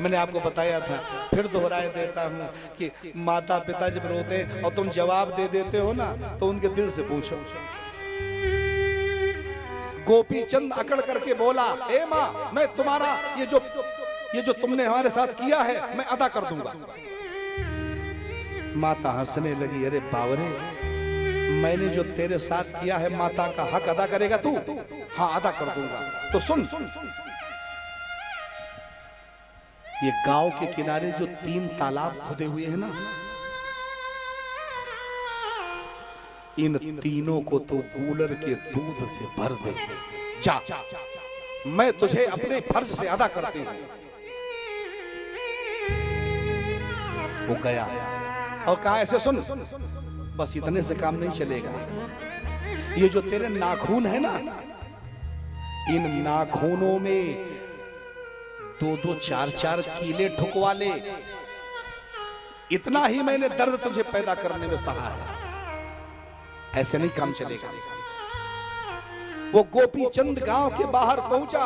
मैंने आपको बताया था, फिर दोहराए देता हूँ कि माता पिता जब रोते और तुम जवाब दे देते हो ना, तो उनके दिल से पूछो। गोपी चंद अकड़ करके बोला, ए माँ, मैं तुम्हारा ये जो तुमने हमारे साथ किया है मैं अदा कर दूंगा। माता हंसने लगी, अरे बावरे, मैंने जो तेरे साथ किया है माता का हक अदा करेगा तू? हाँ अदा कर दूंगा। तो सुन, ये गांव के किनारे जो 3 तालाब खुदे हुए हैं ना, इन तीनों को तो कूलर के दूध से भर दे। जा, मैं तुझे अपने फर्ज से अदा करती हूं। वो गया और कहा, ऐसे सुन, बस इतने से काम नहीं चलेगा। ये जो तेरे नाखून है ना, इन नाखूनों में 2-2 4-4 कीले ठुकवा ले। इतना ही मैंने दर्द तुझे पैदा करने में सहा है, ऐसे नहीं काम चलेगा। वो गोपी चंद गांव के बाहर पहुंचा,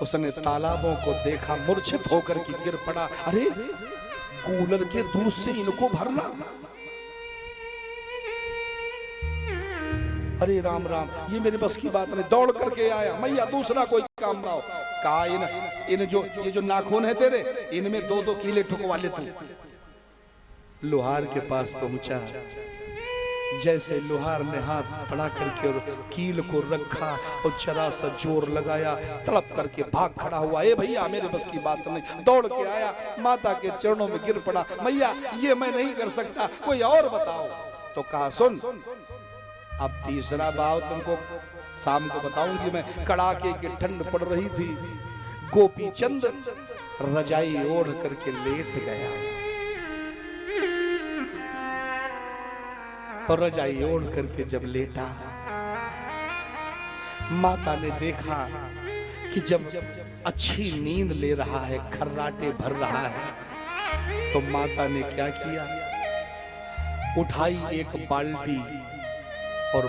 उसने तालाबों को देखा, मूर्छित होकर के गिर पड़ा। अरे कूलर के दूध से इनको भरना, अरे राम राम, ये मेरे बस की बात नहीं। दौड़ करके आया, मैया दूसरा कोई काम लाओ। कहा, इन ये जो नाखून है तेरे, इनमें 2-2 कीले ठुकवा ले तू। लोहार के पास पहुंचा, जैसे लोहार ने हाथ बढ़ा करके और कील को रखा और जरा सा जोर लगाया, तड़प करके भाग खड़ा हुआ। ए भैया, मेरे बस की बात नहीं। दौड़ के आया, माता के चरणों में गिर पड़ा, मैया ये मैं नहीं कर सकता, कोई और बताओ। तो कहा, सुन, अब तीसरा भाव तुमको शाम को बताऊंगी मैं। कड़ाके की ठंड पड़ रही थी, गोपी चंद रजाई ओढ़ करके लेट गया और रजाई ओढ़ करके जब लेटा, माता ने देखा कि जब अच्छी नींद ले रहा है, खर्राटे भर रहा है, तो माता ने क्या किया, उठाई एक बाल्टी और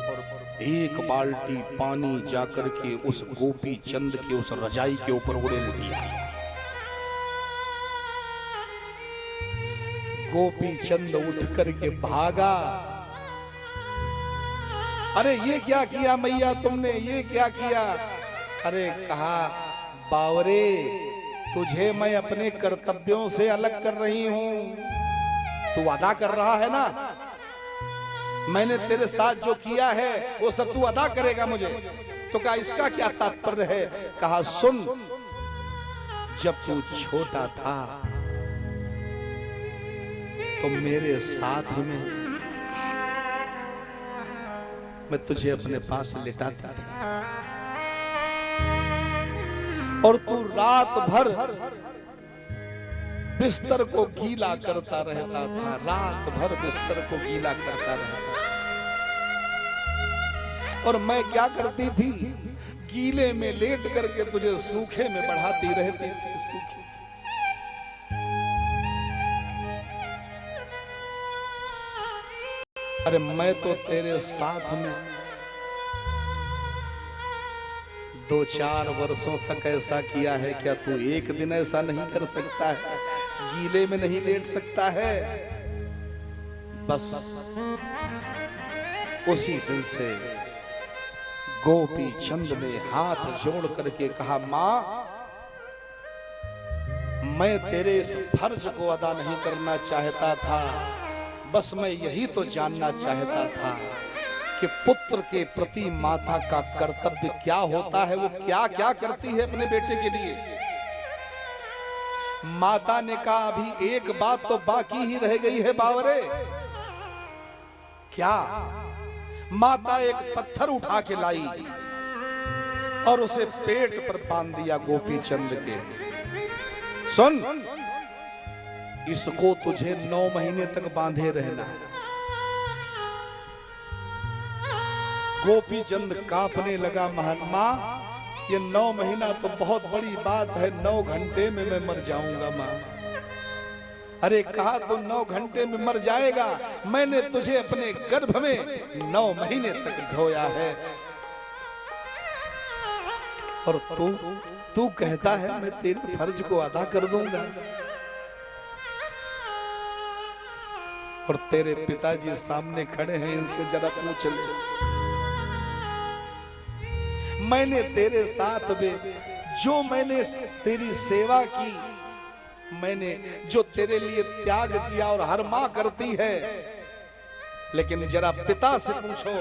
1 बाल्टी पानी जाकर के उस गोपी चंद के उस रजाई के ऊपर उड़ेल दिया। गोपी चंद उठ करके भागा। अरे ये क्या किया मैया तुमने, ये क्या किया? अरे कहा, बावरे, तुझे मैं अपने कर्तव्यों से अलग कर रही हूं। तू अदा कर रहा है ना, मैंने तेरे साथ जो किया है वो सब तू अदा करेगा मुझे। तो कहा, इसका क्या तात्पर्य है? कहा, सुन, जब तू छोटा था तो मेरे साथ में मैं तुझे अपने पास लिटाता था और तू रात भर बिस्तर को गीला करता रहता था, रात भर बिस्तर को गीला करता रहता। और मैं क्या करती थी, गीले में लेट करके तुझे सूखे में बढ़ाती रहती थी। सूखे अरे मैं तो तेरे साथ में 2-4 वर्षों तक ऐसा किया है, क्या तू एक दिन ऐसा नहीं कर सकता है? गीले में नहीं लेट सकता है? बस उसी दिन से गोपी चंद ने हाथ जोड़ करके कहा, मां, मैं तेरे इस फर्ज को अदा नहीं करना चाहता था, बस मैं यही तो जानना चाहता था कि पुत्र के प्रति माता का कर्तव्य क्या होता है, वो क्या क्या करती है अपने बेटे के लिए। माता ने कहा, अभी एक बात तो बाकी ही रह गई है बावरे। क्या? माता एक पत्थर उठा के लाई और उसे पेट पर बांध दिया गोपी चंद के। सुन, इसको तुझे 9 महीने तक बांधे रहना है। गोपी चंद कांपने लगा, महात्मा, ये 9 महीना तो बहुत बड़ी बात है, 9 घंटे में मैं मर जाऊंगा मां। अरे कहा, तो 9 घंटे में मर जाएगा? मैंने तुझे अपने गर्भ में 9 महीने तक ढोया है और तू तू कहता है मैं तेरे फर्ज को अदा कर दूंगा, और तेरे पिताजी सामने खड़े हैं, इनसे जरा पूछ ले, मैंने तेरे साथ में जो मैंने तेरी सेवा की, मैंने जो तेरे लिए त्याग दिया, और हर मां करती है, लेकिन जरा पिता से पूछो,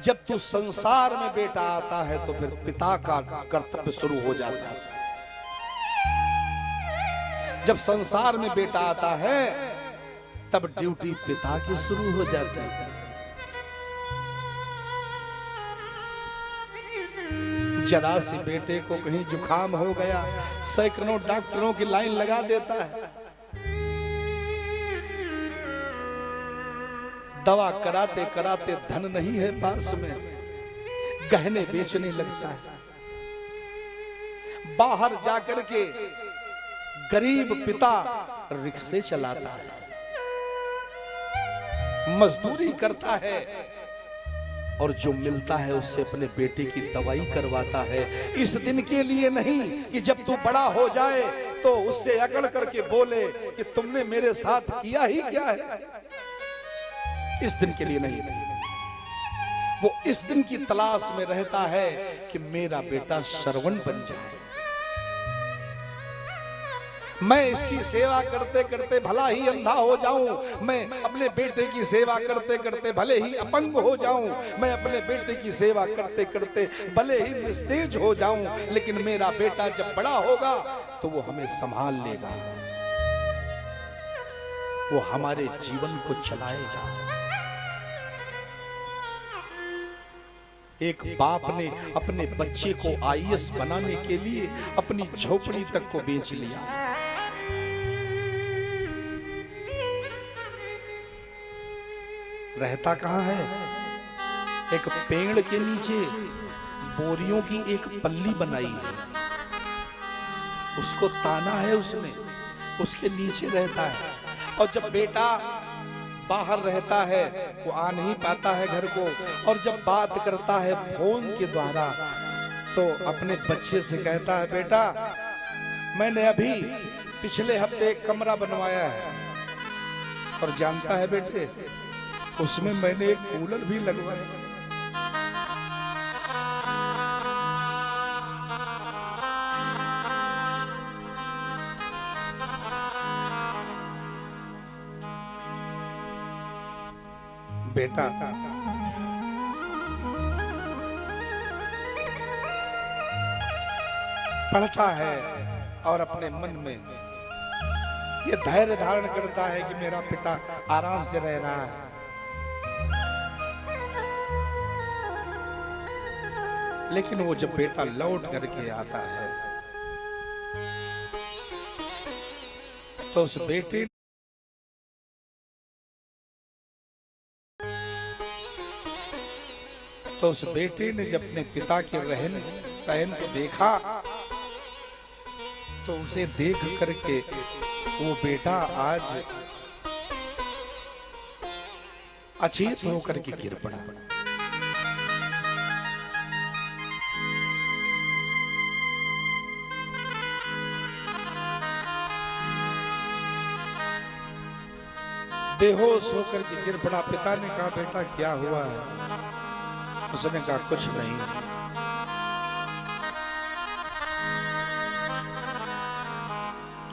जब तू संसार में बेटा आता है तो फिर पिता का कर्तव्य शुरू हो जाता है। जब संसार में बेटा आता है तब ड्यूटी पिता की शुरू हो जाती है। जरा से बेटे को कहीं जुकाम हो गया, सैकड़ों डॉक्टरों की लाइन लगा देता है, दवा कराते कराते धन नहीं है पास में, गहने बेचने लगता है। बाहर जाकर के गरीब पिता रिक्शे चलाता है, मजदूरी करता है, और जो मिलता है उससे अपने बेटे की दवाई करवाता है। इस दिन के लिए नहीं कि जब तू बड़ा हो जाए तो उससे अकड़ करके बोले कि तुमने मेरे साथ किया ही क्या है। इस दिन के लिए नहीं, वो इस दिन की तलाश में रहता है कि मेरा बेटा श्रवण बन जाए, मैं इसकी सेवा करते करते भला ही अंधा हो जाऊं, मैं अपने बेटे की सेवा करते करते भले ही अपंग हो जाऊं, मैं अपने बेटे की सेवा करते करते भले ही निस्तेज हो जाऊं, लेकिन मेरा बेटा जब बड़ा होगा तो वो हमें संभाल लेगा, वो हमारे जीवन को चलाएगा। एक बाप ने अपने बच्चे को आईएएस बनाने के लिए अपनी झोपड़ी तक को बेच लिया। रहता कहां है? एक पेड़ के नीचे बोरियों की एक पल्ली बनाई है, उसको ताना है उसने, उसके नीचे रहता है। और जब बेटा बाहर रहता है वो आ नहीं पाता है घर को, और जब बात करता है फोन के द्वारा तो अपने बच्चे से कहता है, बेटा मैंने अभी पिछले हफ्ते एक कमरा बनवाया है, और जानता है बेटे उसमें मैंने एक कूलर भी लगवाया। बेटा पढ़ता है और अपने मन में ये धैर्य धारण करता है कि मेरा पिता आराम से रह रहा है, लेकिन वो जब बेटा लौट करके आता है तो उस बेटे ने जब अपने पिता के रहन सहन को देखा तो उसे देख करके वो बेटा आज अचेत होकर के गिर पड़ा। बेहोश होकर के गिर पड़ा। पिता ने कहा, बेटा क्या हुआ है? उसने कहा, कुछ नहीं।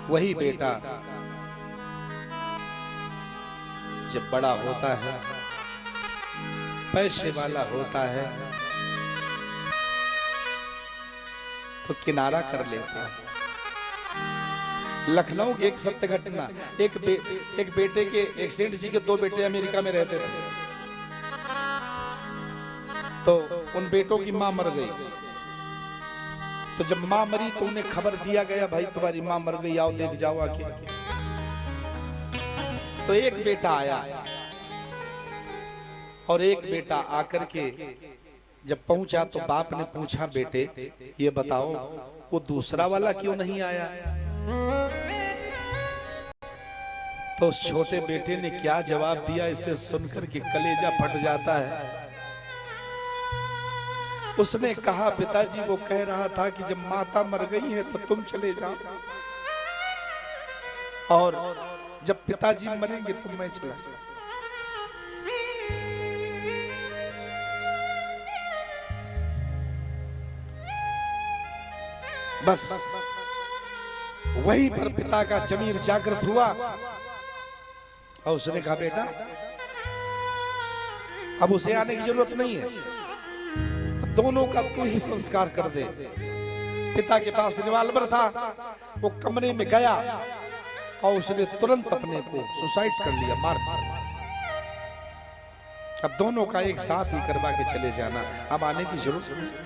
वही बेटा जब बड़ा होता है, पैसे वाला होता है, तो किनारा कर लेता है। लखनऊ की एक सत्य घटना, एक बेटे के, एक सेठ जी के 2 बेटे अमेरिका में रहते थे, तो उन बेटों की मां मर गई। तो जब मां मरी तो उन्हें खबर दिया गया, भाई तुम्हारी मां मर गई, आओ देख जाओ आके। तो एक बेटा आया, और एक बेटा आकर के जब पहुंचा तो बाप ने पूछा, बेटे ये बताओ वो दूसरा वाला क्यों नहीं आया? तो उस छोटे बेटे ने क्या जवाब दिया, इसे सुनकर के कलेजा फट जाता है। उसने कहा पिताजी वो कह रहा था कि जब माता मर गई है तो तुम चले जाओ, और जब पिताजी मरेंगे तो मैं चला जाऊं। बस वहीं पर पिता का जमीर जागृत हुआ और उसने कहा बेटा अब उसे आने की जरूरत नहीं है, अब दोनों का तू ही संस्कार कर दे। पिता के पास रिवाल्वर था, वो कमरे में गया और उसने तुरंत अपने को सुसाइड कर लिया, मार दिया। अब दोनों का एक साथ ही करवा के चले जाना, अब आने की जरूरत नहीं।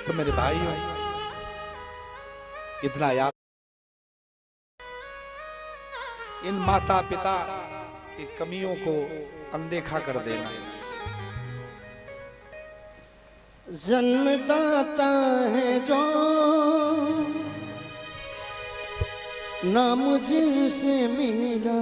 तो मेरे भाइयों इतना याद, इन माता पिता की कमियों को अनदेखा कर देना। जन्मदाता है जो नाम जिनसे मिला,